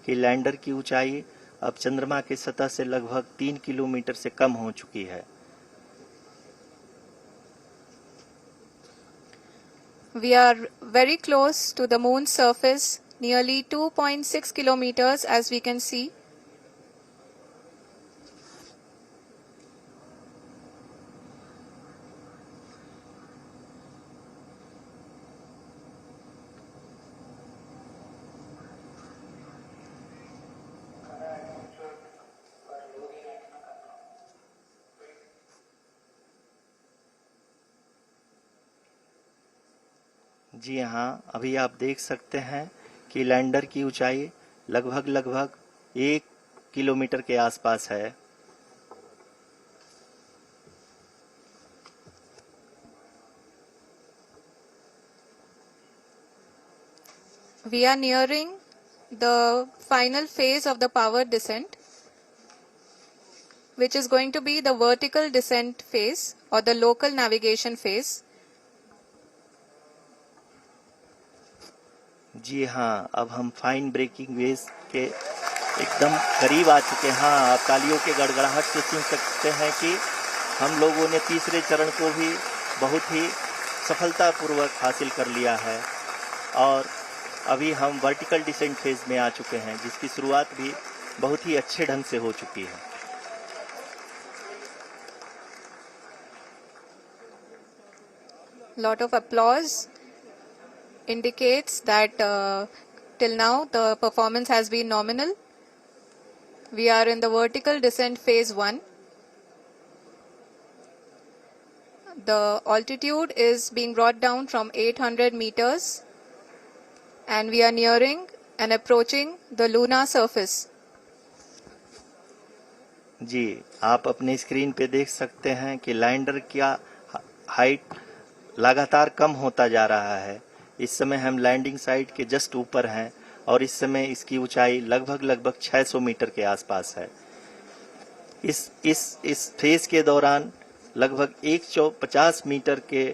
कि लैंडर की ऊंचाई अब चंद्रमा की सतह से लगभग 3 किलोमीटर से कम हो चुकी है। We are very close to the moon's surface, nearly 2.6 kilometers as we can see. जी हाँ, अभी आप देख सकते हैं कि लैंडर की ऊंचाई लगभग 1 किलोमीटर के आसपास है। We are nearing the final phase of the power descent, which is going to be the vertical descent phase or the local navigation phase. जी हाँ, अब हम फाइन ब्रेकिंग वेव्स के एकदम करीब आ चुके हैं। हाँ, आप तालियों के गड़गड़ाहट से सुन सकते हैं कि हम लोगों ने तीसरे चरण को भी बहुत ही सफलतापूर्वक हासिल कर लिया है और अभी हम वर्टिकल डिसेंट फेज में आ चुके हैं, जिसकी शुरुआत भी बहुत ही अच्छे ढंग से हो चुकी है। Lot of applause indicates that till now the performance has been nominal. We are in the vertical descent phase 1. The altitude is being brought down from 800 meters and we are nearing and approaching the lunar surface. जी, आप अपने screen पे देख सकते हैं कि lander का height लगातार कम होता जा रहा है। इस समय हम लैंडिंग साइट के जस्ट ऊपर हैं और इस समय इसकी ऊंचाई लगभग 600 मीटर के आसपास है। इस फेज के दौरान लगभग 150 मीटर के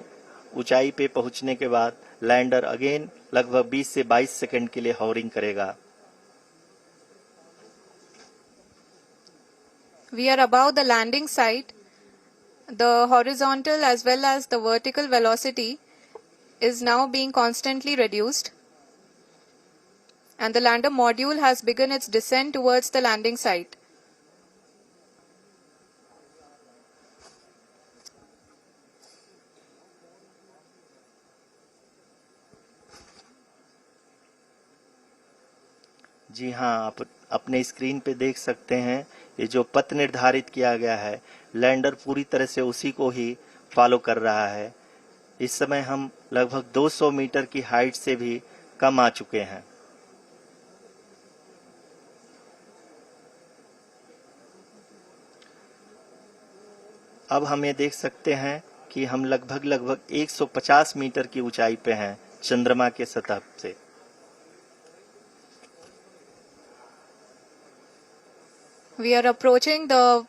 ऊंचाई पे पहुंचने के बाद लैंडर अगेन लगभग 20 से 22 सेकंड के लिए हॉवरिंग करेगा। We are above the landing site. The horizontal as well as the vertical velocity is now being constantly reduced and the lander module has begun its descent towards the landing site. जी हाँ, आप अपने screen पे देख सकते हैं ये जो पथ निर्धारित किया गया है, लैंडर पूरी तरह से उसी को ही फॉलो कर रहा है। इस समय हम लगभग 200 मीटर की हाइट से भी कम आ चुके हैं। अब हम ये देख सकते हैं कि हम लगभग 150 मीटर की ऊंचाई पे हैं चंद्रमा के सतह से। We are approaching the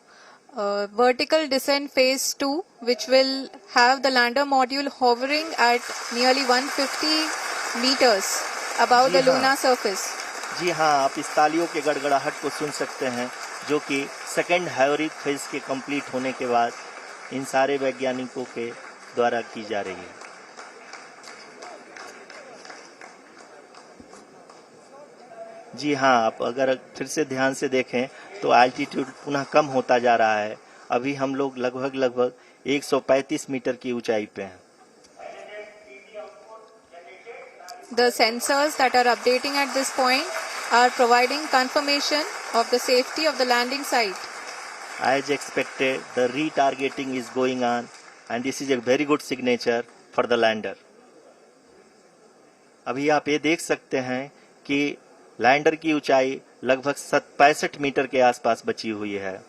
vertical descent phase 2, which will have the lander module hovering at nearly 150 meters above the lunar surface. जी हाँ, आप इस तालियों के गड़गड़ाहट को सुन सकते हैं, जो कि सेकेंड हाइवरिक फेज के कंप्लीट होने के बाद इन सारे वैज्ञानिकों के द्वारा की जा रही है। जी हाँ, आप अगर फिर से ध्यान से देखें तो एल्टीट्यूड पुनः कम होता जा रहा है। अभी हम लोग लगभग 135 मीटर की ऊंचाई पे हैं। The sensors that are updating at this point are providing confirmation of the safety of the landing site. As expected, the retargeting is going on and this is a very good signature for the lander. अभी आप ये देख सकते हैं कि lander की ऊंचाई लगभग 65 मीटर के आसपास बची हुई है।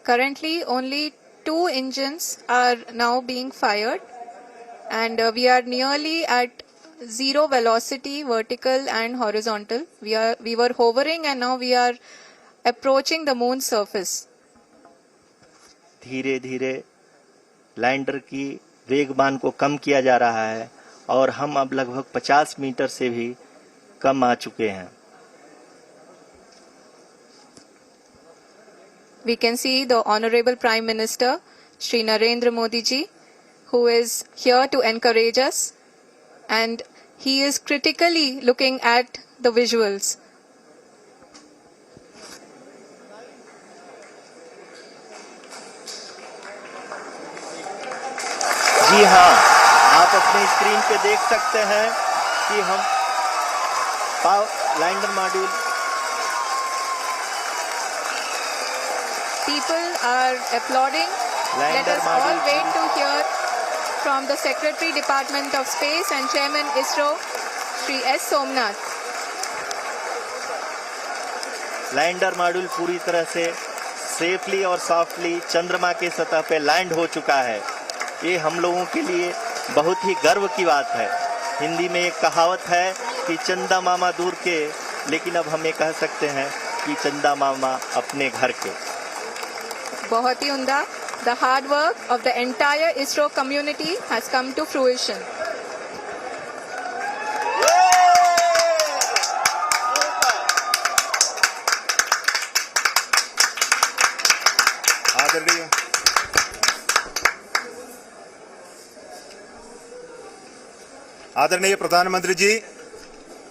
Currently, only 2 engines are now being fired, and we are nearly at zero velocity, vertical and horizontal. We were hovering, and now we are approaching the moon's surface. धीरे धीरे लैंडर की वेगमान को कम किया जा रहा है और हम अब लगभग 50 मीटर से भी कम आ चुके हैं। We can see the Honorable Prime Minister, Shri Narendra Modi ji, who is here to encourage us, and he is critically looking at the visuals. जी हाँ, आप अपने स्क्रीन पे देख सकते हैं कि हम lander module People are applauding. Let us all wait to hear from the Secretary Department of Space and Chairman ISRO, Shri S. Somnath. Lander module पूरी तरह से सेफली और सॉफ्टली चंद्रमा के सतह पे लैंड हो चुका है। ये हम लोगों के लिए बहुत ही गर्व की बात है। हिंदी में एक कहावत है कि चंदा मामा दूर के, लेकिन अब हम ये कह सकते हैं कि चंदा मामा अपने घर के। बहुत ही उम्दा. The hard work of the entire ISRO community has come to fruition. आदरणीय प्रधानमंत्री जी,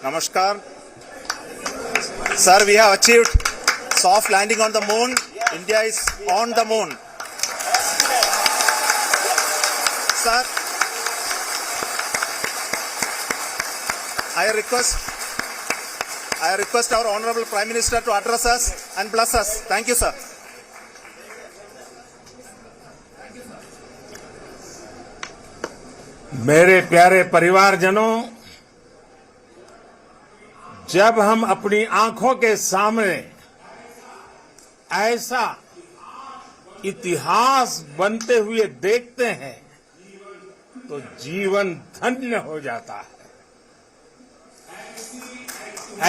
नमस्कार. Sir, we have achieved soft landing on the moon. India is on the moon. Sir, I request our Honorable Prime Minister to address us and bless us. Thank you, sir. मेरे प्यारे परिवारजनों, जब हम अपनी आंखों के सामने ऐसा इतिहास बनते हुए देखते हैं तो जीवन धन्य हो जाता है।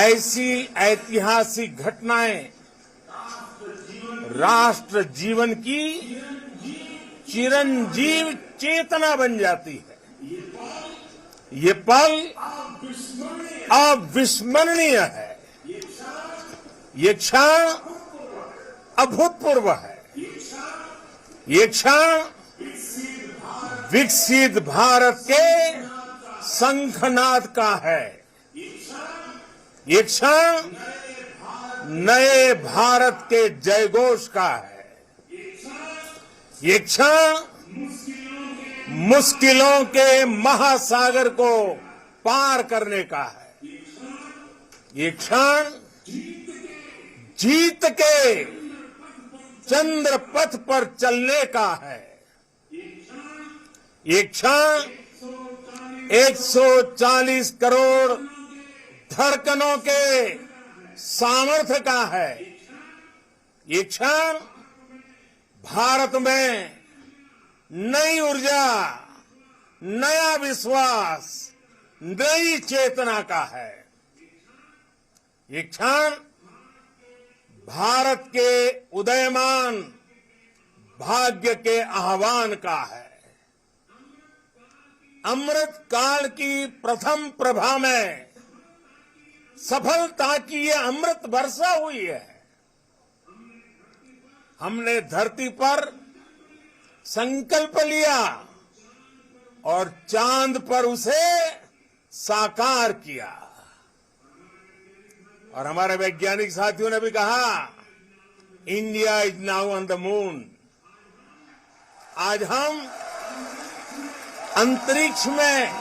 ऐसी ऐतिहासिक घटनाएं राष्ट्र जीवन की चिरंजीव चेतना बन जाती है। ये पल अविस्मरणीय है। ये क्षण अभूतपूर्व है। ये क्षण विकसित भारत के शंखनाद का है। ये क्षण नए भारत के जयघोष का है। ये क्षण मुश्किलों के महासागर को पार करने का है। ये क्षण जीत के चंद्र पथ पर चलने का है। ये क्षण 140 करोड़ धड़कनों के सामर्थ्य का है। ये क्षण भारत में नई ऊर्जा, नया विश्वास, नई चेतना का है। ये क्षण भारत के उदयमान भाग्य के आह्वान का है। अमृत काल की प्रथम प्रभा में सफलता की ये अमृत वर्षा हुई है। हमने धरती पर संकल्प लिया और चांद पर उसे साकार किया। और हमारे वैज्ञानिक साथियों ने भी कहा, India is now on the moon. आज हम अंतरिक्ष में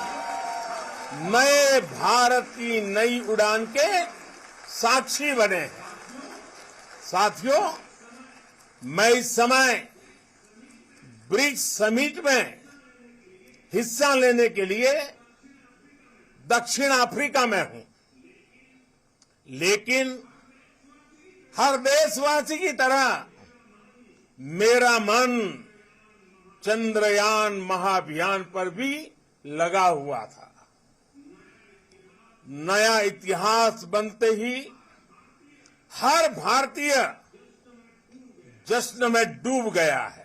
नए भारत की नई उड़ान के साक्षी बने हैं। साथियों, मैं इस समय ब्रिक्स समिट में हिस्सा लेने के लिए दक्षिण अफ्रीका में हूं, लेकिन हर देशवासी की तरह मेरा मन चंद्रयान महाअभियान पर भी लगा हुआ था। नया इतिहास बनते ही हर भारतीय जश्न में डूब गया है।